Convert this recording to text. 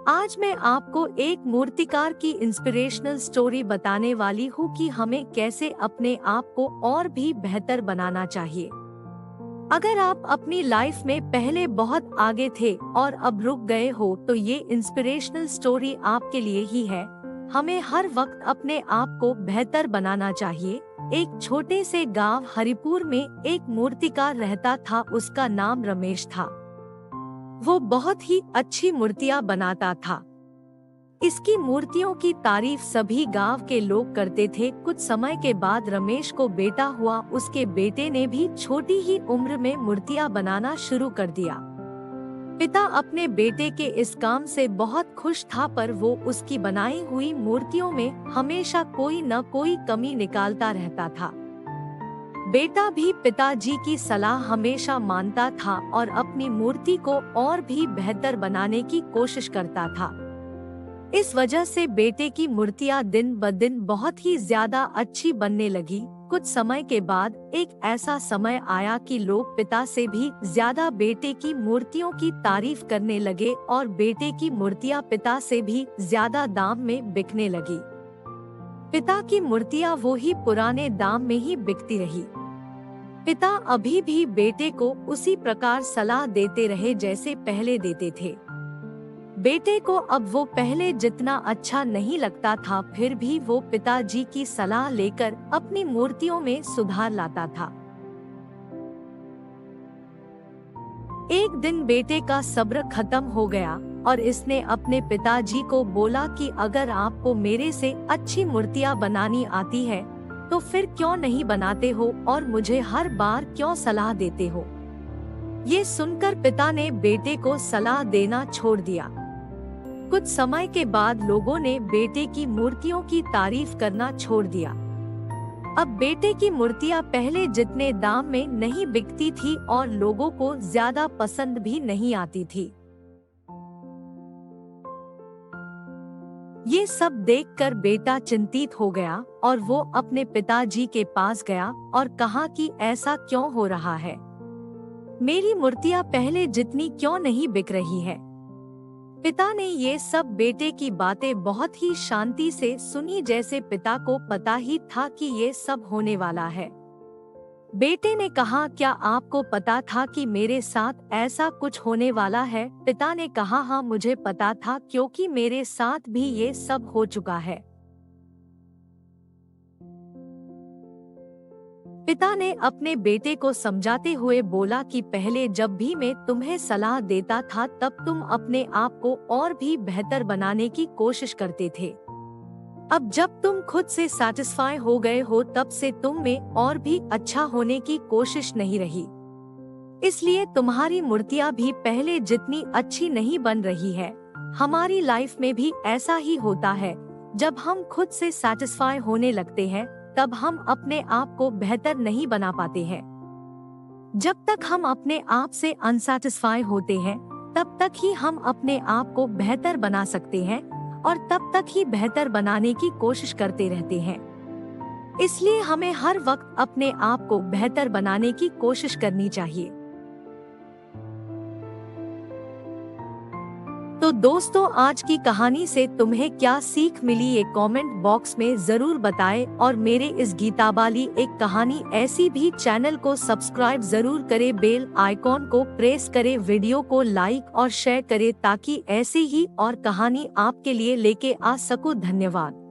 आज मैं आपको एक मूर्तिकार की इंस्पिरेशनल स्टोरी बताने वाली हूँ कि हमें कैसे अपने आप को और भी बेहतर बनाना चाहिए। अगर आप अपनी लाइफ में पहले बहुत आगे थे और अब रुक गए हो तो ये इंस्पिरेशनल स्टोरी आपके लिए ही है। हमें हर वक्त अपने आप को बेहतर बनाना चाहिए। एक छोटे से गांव हरिपुर में एक मूर्तिकार रहता था। उसका नाम रमेश था। वो बहुत ही अच्छी मूर्तियां बनाता था। इसकी मूर्तियों की तारीफ सभी गांव के लोग करते थे। कुछ समय के बाद रमेश को बेटा हुआ। उसके बेटे ने भी छोटी ही उम्र में मूर्तियां बनाना शुरू कर दिया। पिता अपने बेटे के इस काम से बहुत खुश था, पर वो उसकी बनाई हुई मूर्तियों में हमेशा कोई न कोई कमी निकालता रहता था। बेटा भी पिताजी की सलाह हमेशा मानता था और अपनी मूर्ति को और भी बेहतर बनाने की कोशिश करता था। इस वजह से बेटे की मूर्तियां दिन ब दिन बहुत ही ज्यादा अच्छी बनने लगी। कुछ समय के बाद एक ऐसा समय आया कि लोग पिता से भी ज्यादा बेटे की मूर्तियों की तारीफ करने लगे और बेटे की मूर्तियां पिता से भी ज्यादा दाम में बिकने लगी। पिता की मूर्तियां वो ही पुराने दाम में ही बिकती रही। पिता अभी भी बेटे को उसी प्रकार सलाह देते रहे जैसे पहले देते थे। बेटे को अब वो पहले जितना अच्छा नहीं लगता था, फिर भी वो पिताजी की सलाह लेकर अपनी मूर्तियों में सुधार लाता था। एक दिन बेटे का सब्र खत्म हो गया और इसने अपने पिताजी को बोला कि अगर आपको मेरे से अच्छी मूर्तियां बनानी आती है तो फिर क्यों नहीं बनाते हो और मुझे हर बार क्यों सलाह देते हो। ये सुनकर पिता ने बेटे को सलाह देना छोड़ दिया। कुछ समय के बाद लोगों ने बेटे की मूर्तियों की तारीफ करना छोड़ दिया। अब बेटे की मूर्तियां पहले जितने दाम में नहीं बिकती थी और लोगों को ज्यादा पसंद भी नहीं आती थी। ये सब देखकर बेटा चिंतित हो गया और वो अपने पिताजी के पास गया और कहा कि ऐसा क्यों हो रहा है, मेरी मूर्तियां पहले जितनी क्यों नहीं बिक रही है। पिता ने ये सब बेटे की बातें बहुत ही शांति से सुनी, जैसे पिता को पता ही था कि ये सब होने वाला है। बेटे ने कहा, क्या आपको पता था कि मेरे साथ ऐसा कुछ होने वाला है? पिता ने कहा, हाँ मुझे पता था, क्योंकि मेरे साथ भी ये सब हो चुका है। पिता ने अपने बेटे को समझाते हुए बोला कि पहले जब भी मैं तुम्हें सलाह देता था तब तुम अपने आप को और भी बेहतर बनाने की कोशिश करते थे। अब जब तुम खुद से सैटिस्फाई हो गए हो तब से तुम में और भी अच्छा होने की कोशिश नहीं रही। इसलिए तुम्हारी मूर्तियां भी पहले जितनी अच्छी नहीं बन रही है। हमारी लाइफ में भी ऐसा ही होता है। जब हम खुद से सैटिस्फाई होने लगते हैं तब हम अपने आप को बेहतर नहीं बना पाते हैं। जब तक हम अपने आप से अनसैटिस्फाई होते हैं तब तक ही हम अपने आप को बेहतर बना सकते हैं और तब तक ही बेहतर बनाने की कोशिश करते रहते हैं। इसलिए हमें हर वक्त अपने आप को बेहतर बनाने की कोशिश करनी चाहिए। तो दोस्तों, आज की कहानी से तुम्हें क्या सीख मिली ये कमेंट बॉक्स में जरूर बताएं और मेरे इस गीताबाली एक कहानी ऐसी भी चैनल को सब्सक्राइब जरूर करें, बेल आइकॉन को प्रेस करें, वीडियो को लाइक और शेयर करें ताकि ऐसी ही और कहानी आपके लिए लेके आ सकूं। धन्यवाद।